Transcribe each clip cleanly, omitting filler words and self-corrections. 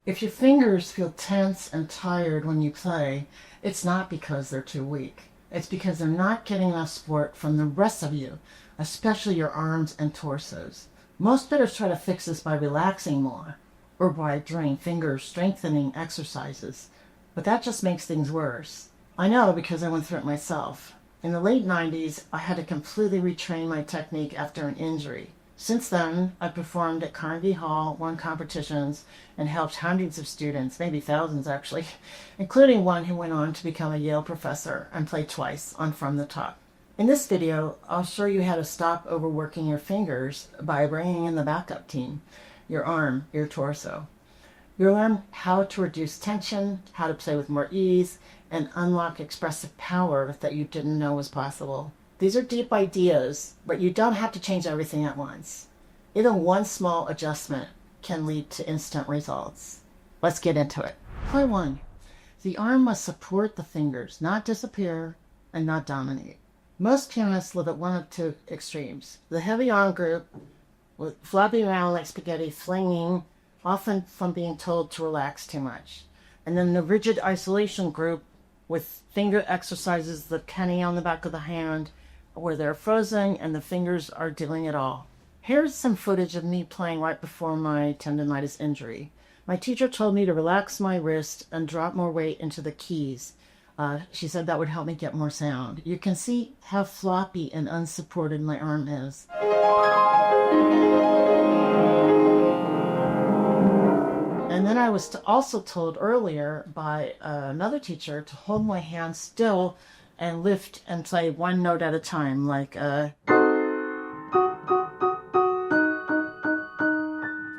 If your fingers feel tense and tired when you play, it's not because they're too weak. It's because they're not getting enough support from the rest of you, especially your arms and torsos. Most fitters try to fix this by relaxing more or by doing finger strengthening exercises, but that just makes things worse. I know because I went through it myself. In the late 90s, I had to completely retrain my technique after an injury. Since then, I've performed at Carnegie Hall, won competitions, and helped hundreds of students, maybe thousands actually, including one who went on to become a Yale professor and played twice on From the Top. In this video, I'll show you how to stop overworking your fingers by bringing in the backup team, your arm, your torso. You'll learn how to reduce tension, how to play with more ease, and unlock expressive power that you didn't know was possible. These are deep ideas, but you don't have to change everything at once. Even one small adjustment can lead to instant results. Let's get into it. Point 1. The arm must support the fingers, not disappear and not dominate. Most pianists live at one of two extremes. The heavy arm group, with flopping around like spaghetti, flinging, often from being told to relax too much. And then the rigid isolation group, with finger exercises that hanging on the back of the hand, where they're frozen and the fingers are doing it all. Here's some footage of me playing right before my tendonitis injury. My teacher told me to relax my wrist and drop more weight into the keys. She said that would help me get more sound. You can see how floppy and unsupported my arm is. And then I was also told earlier by another teacher to hold my hand still and lift and play one note at a time, like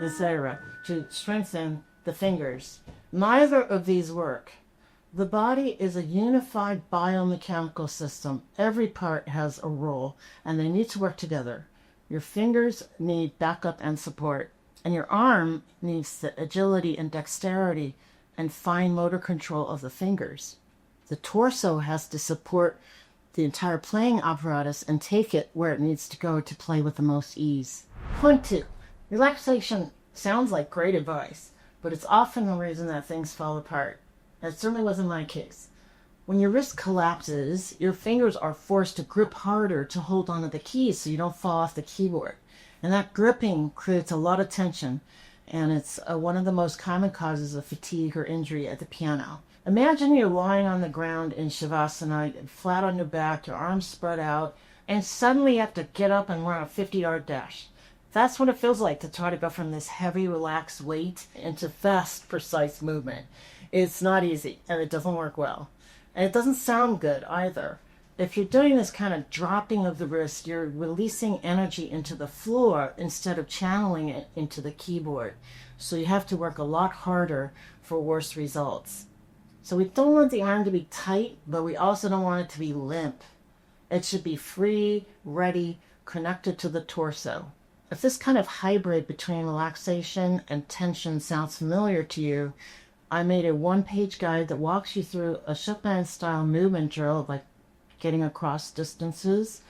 etc., to strengthen the fingers. Neither of these work. The body is a unified biomechanical system. Every part has a role, and they need to work together. Your fingers need backup and support, and your arm needs the agility and dexterity and fine motor control of the fingers. The torso has to support the entire playing apparatus and take it where it needs to go to play with the most ease. Point 2. Relaxation sounds like great advice, but it's often the reason that things fall apart. That certainly wasn't my case. When your wrist collapses, your fingers are forced to grip harder to hold onto the keys so you don't fall off the keyboard. And that gripping creates a lot of tension, and it's one of the most common causes of fatigue or injury at the piano. Imagine you're lying on the ground in Shavasana, flat on your back, your arms spread out, and suddenly you have to get up and run a 50-yard dash. That's what it feels like to try to go from this heavy, relaxed weight into fast, precise movement. It's not easy, and it doesn't work well. And it doesn't sound good either. If you're doing this kind of dropping of the wrist, you're releasing energy into the floor instead of channeling it into the keyboard. So you have to work a lot harder for worse results. So we don't want the arm to be tight, but we also don't want it to be limp. It should be free, ready, connected to the torso. If this kind of hybrid between relaxation and tension sounds familiar to you, I made a one-page guide that walks you through a Chopin-style movement drill, like getting across distances,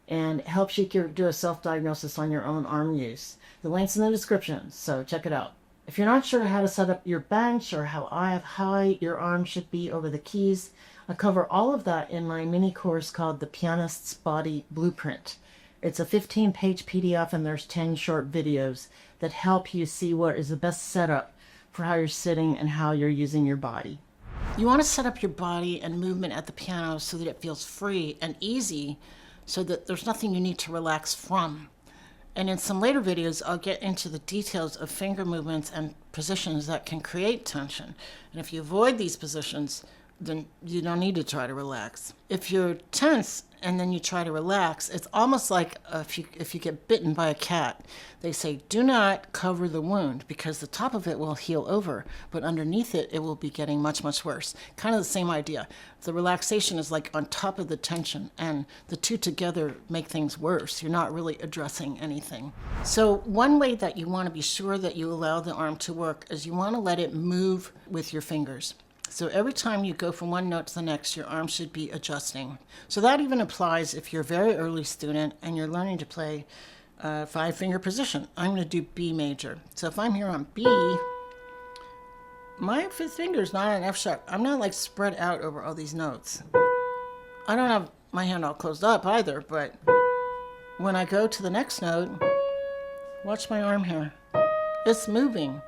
and helps you do a self-diagnosis on your own arm use. The link's in the description, so check it out. If you're not sure how to set up your bench or how high your arm should be over the keys, I cover all of that in my mini course called The Pianist's Body Blueprint. It's a 15-page PDF, and there's 10 short videos that help you see what is the best setup for how you're sitting and how you're using your body. You want to set up your body and movement at the piano so that it feels free and easy, so that there's nothing you need to relax from. And in some later videos, I'll get into the details of finger movements and positions that can create tension. And if you avoid these positions, then you don't need to try to relax. If you're tense and then you try to relax, it's almost like if you get bitten by a cat. They say, do not cover the wound, because the top of it will heal over, but underneath it, it will be getting much, much worse. Kind of the same idea. The relaxation is like on top of the tension, and the two together make things worse. You're not really addressing anything. So one way that you want to be sure that you allow the arm to work is you want to let it move with your fingers. So every time you go from one note to the next, your arm should be adjusting. So that even applies if you're a very early student and you're learning to play a 5-finger position. I'm going to do B major. So if I'm here on B, My fifth finger is not on F sharp. I'm not like spread out over all these notes. I don't have my hand all closed up either, but when I go to the next note, watch my arm here. It's moving.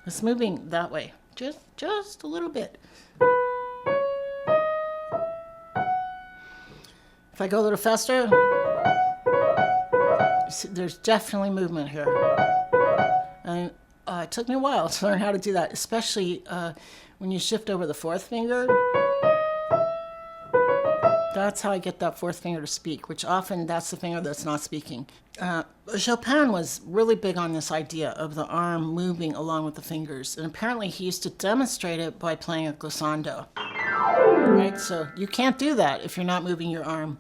It's moving that way. Just a little bit. If I go a little faster, there's definitely movement here. And it took me a while to learn how to do that, especially when you shift over the fourth finger. That's how I get that fourth finger to speak, which often that's the finger that's not speaking. Chopin was really big on this idea of the arm moving along with the fingers. And apparently he used to demonstrate it by playing a glissando. Right? So you can't do that if you're not moving your arm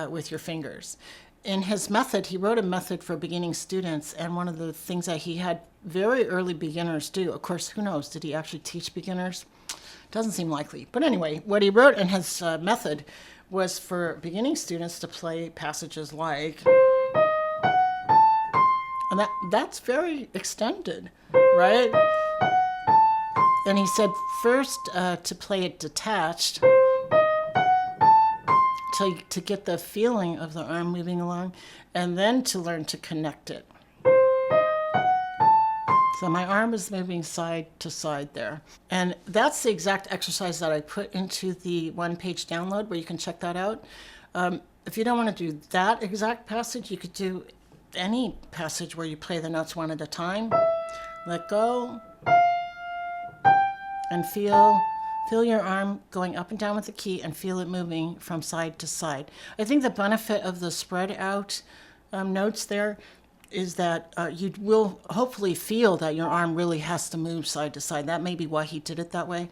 with your fingers. In his method, he wrote a method for beginning students, and one of the things that he had very early beginners do, of course, who knows, did he actually teach beginners? Doesn't seem likely. But anyway, what he wrote in his method was for beginning students to play passages like, and that's very extended, right? And he said first to play it detached, to get the feeling of the arm moving along, and then to learn to connect it. So my arm is moving side to side there. And that's the exact exercise that I put into the one-page download where you can check that out. If you don't want to do that exact passage, you could do any passage where you play the notes one at a time. Let go. And feel your arm going up and down with the key and feel it moving from side to side. I think the benefit of the spread out notes there is that you will hopefully feel that your arm really has to move side to side. That may be why he did it that way.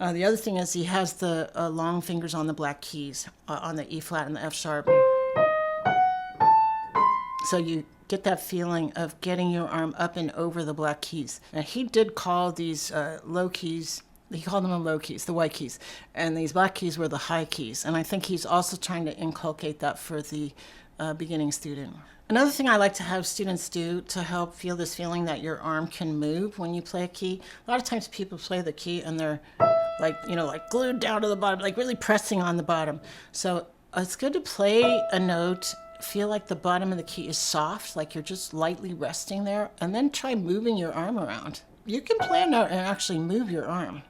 The other thing is he has the long fingers on the black keys, on the E flat and the F sharp. So you get that feeling of getting your arm up and over the black keys. Now he did call these low keys, he called them the low keys, the white keys, and these black keys were the high keys. And I think he's also trying to inculcate that for the beginning student. Another thing I like to have students do to help feel this feeling that your arm can move when you play a key. A lot of times people play the key and they're like glued down to the bottom, like really pressing on the bottom. So it's good to play a note, feel like the bottom of the key is soft, like you're just lightly resting there, and then try moving your arm around. You can play a note and actually move your arm.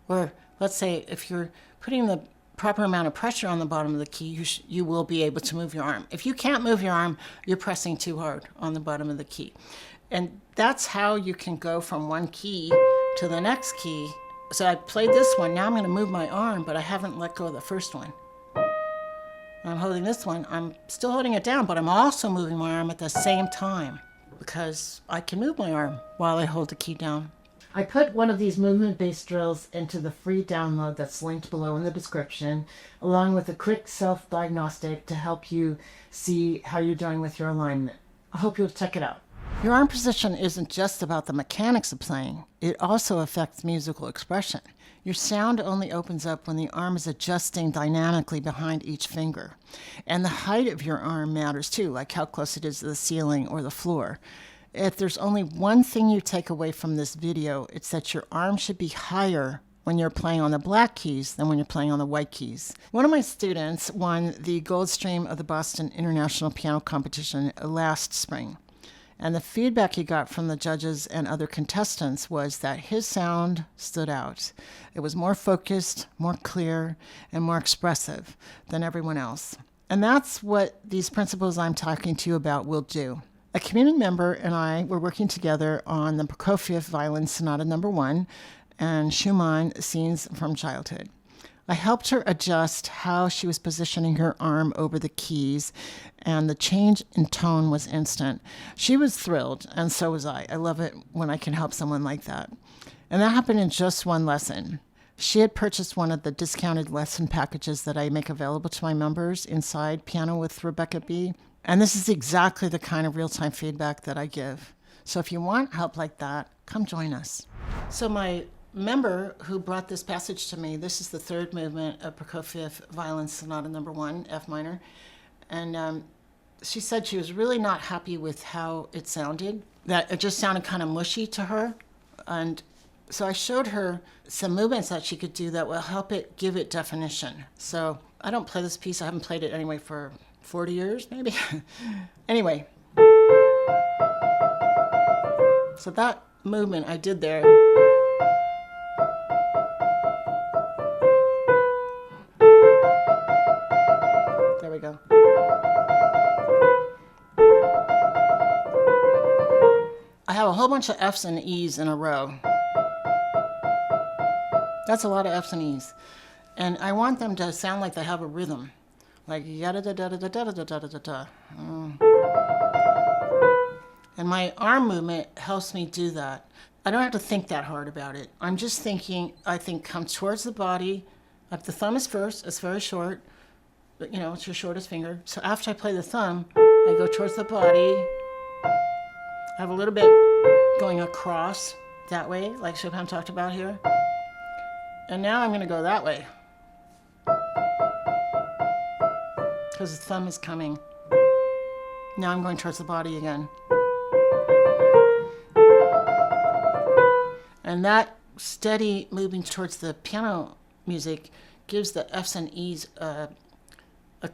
Or let's say if you're putting the proper amount of pressure on the bottom of the key, you will be able to move your arm. If you can't move your arm, you're pressing too hard on the bottom of the key. And that's how you can go from one key to the next key. So I played this one, now I'm going to move my arm, but I haven't let go of the first one. I'm holding this one, I'm still holding it down, but I'm also moving my arm at the same time because I can move my arm while I hold the key down. I put one of these movement-based drills into the free download that's linked below in the description, along with a quick self-diagnostic to help you see how you're doing with your alignment. I hope you'll check it out. Your arm position isn't just about the mechanics of playing. It also affects musical expression. Your sound only opens up when the arm is adjusting dynamically behind each finger. And the height of your arm matters too, like how close it is to the ceiling or the floor. If there's only one thing you take away from this video, it's that your arm should be higher when you're playing on the black keys than when you're playing on the white keys. One of my students won the gold stream of the Boston International Piano Competition last spring. And the feedback he got from the judges and other contestants was that his sound stood out. It was more focused, more clear, and more expressive than everyone else. And that's what these principles I'm talking to you about will do. A community member and I were working together on the Prokofiev Violin Sonata No. 1 and Schumann Scenes from Childhood. I helped her adjust how she was positioning her arm over the keys, and the change in tone was instant. She was thrilled, and so was I. I love it when I can help someone like that. And that happened in just one lesson. She had purchased one of the discounted lesson packages that I make available to my members inside Piano with Rebecca B. And this is exactly the kind of real-time feedback that I give. So if you want help like that, come join us. So my member who brought this passage to me, this is the third movement of Prokofiev Violin Sonata No. 1, F minor. And she said she was really not happy with how it sounded that it just sounded kind of mushy to her. And so I showed her some movements that she could do that will help it give it definition. So I don't play this piece. I haven't played it anyway for 40 years, maybe. Anyway. So that movement I did there. There we go. I have a whole bunch of F's and E's in a row. That's a lot of F's and E's. And I want them to sound like they have a rhythm. Like yada da da da da da da da da da da. And my arm movement helps me do that. I don't have to think that hard about it. I'm just thinking, I think come towards the body. Like the thumb is first, it's very short. But, you know, it's your shortest finger. So after I play the thumb, I go towards the body. I have a little bit going across that way, like Chopin talked about here. And now I'm going to go that way. Because the thumb is coming. Now I'm going towards the body again. And that steady moving towards the piano music gives the F's and E's a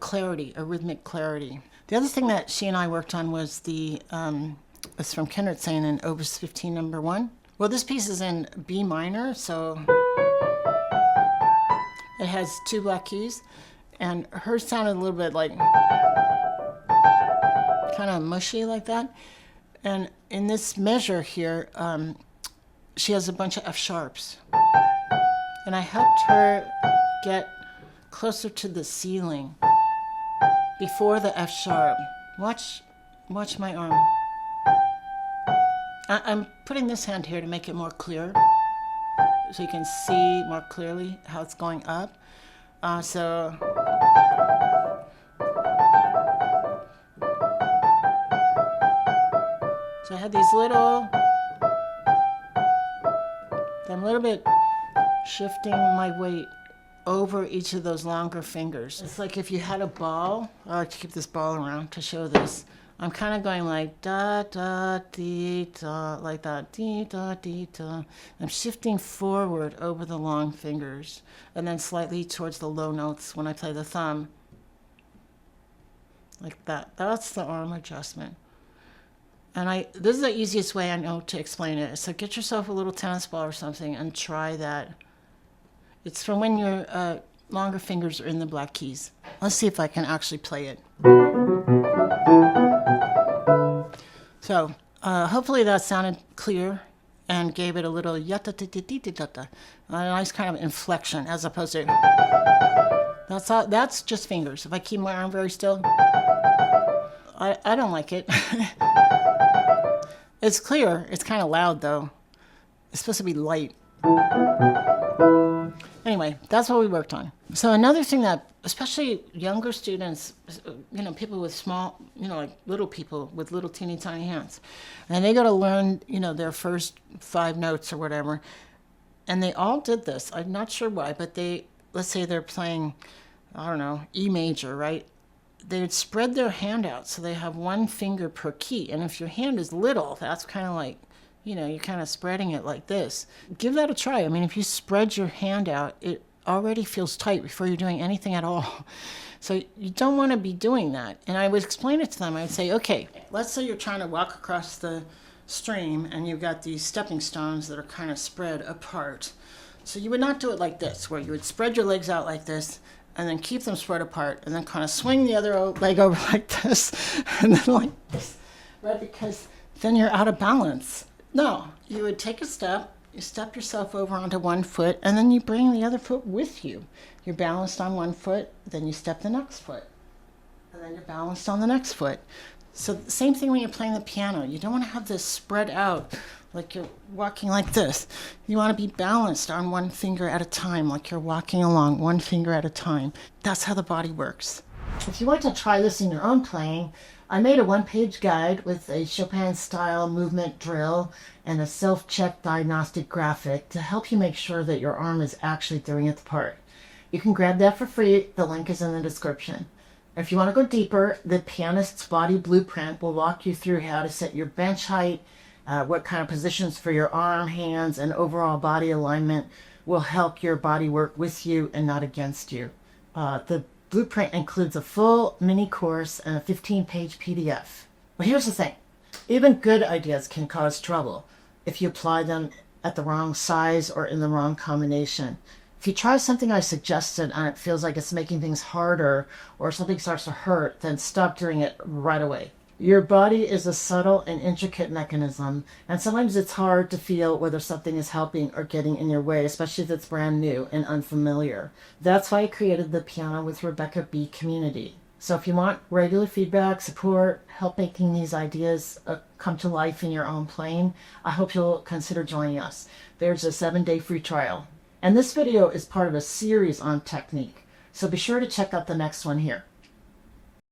clarity, a rhythmic clarity. The other thing that she and I worked on was it's from Kindertsen in Opus 15 number 1. Well, this piece is in B minor, so it has 2 black keys, and hers sounded a little bit like kind of mushy like that. And in this measure here, she has a bunch of F sharps. And I helped her get closer to the ceiling before the F sharp. Watch my arm. I'm putting this hand here to make it more clear, so you can see more clearly how it's going up. So I had these little, I'm a little bit shifting my weight over each of those longer fingers. It's like if you had a ball. I like to keep this ball around to show this. I'm kind of going like da da dee da, like that, dee da dee da. I'm shifting forward over the long fingers and then slightly towards the low notes when I play the thumb. Like that. That's the arm adjustment. And this is the easiest way I know to explain it. So get yourself a little tennis ball or something and try that. It's from when your longer fingers are in the black keys. Let's see if I can actually play it. So hopefully that sounded clear and gave it a little yata a nice kind of inflection as opposed to that's just fingers. If I keep my arm very still, I don't like it. It's clear. It's kind of loud though. It's supposed to be light. Anyway, that's what we worked on. So another thing that, especially younger students, people with small, like little people with little teeny tiny hands, and they got to learn, their first 5 notes or whatever, and they all did this. I'm not sure why, but let's say they're playing, I don't know, E major, right? They would spread their hand out so they have 1 finger per key. And if your hand is little, that's kind of like, you're kind of spreading it like this. Give that a try. I mean, if you spread your hand out, it already feels tight before you're doing anything at all. So you don't want to be doing that. And I would explain it to them. I would say, okay, let's say you're trying to walk across the stream and you've got these stepping stones that are kind of spread apart. So you would not do it like this, where you would spread your legs out like this and then keep them spread apart and then kind of swing the other leg over like this and then like this, right? Because then you're out of balance. No, you would take a step, you step yourself over onto 1 foot, and then you bring the other foot with you. You're balanced on 1 foot, then you step the next foot, and then you're balanced on the next foot. So the same thing when you're playing the piano. You don't want to have this spread out like you're walking like this. You want to be balanced on 1 finger at a time, like you're walking along 1 finger at a time. That's how the body works. If you want to try this in your own playing, I made a 1-page guide with a Chopin-style movement drill and a self-check diagnostic graphic to help you make sure that your arm is actually doing its part. You can grab that for free. The link is in the description. If you want to go deeper, the Pianist's Body Blueprint will walk you through how to set your bench height, what kind of positions for your arm, hands, and overall body alignment will help your body work with you and not against you. The blueprint includes a full mini course and a 15-page PDF. But here's the thing. Even good ideas can cause trouble if you apply them at the wrong size or in the wrong combination. If you try something I suggested and it feels like it's making things harder or something starts to hurt, then stop doing it right away. Your body is a subtle and intricate mechanism, and sometimes it's hard to feel whether something is helping or getting in your way, especially if it's brand new and unfamiliar. That's why I created the Piano with Rebecca B community. So if you want regular feedback, support, help making these ideas come to life in your own playing, I hope you'll consider joining us. There's a 7-day free trial. And this video is part of a series on technique, so be sure to check out the next one here.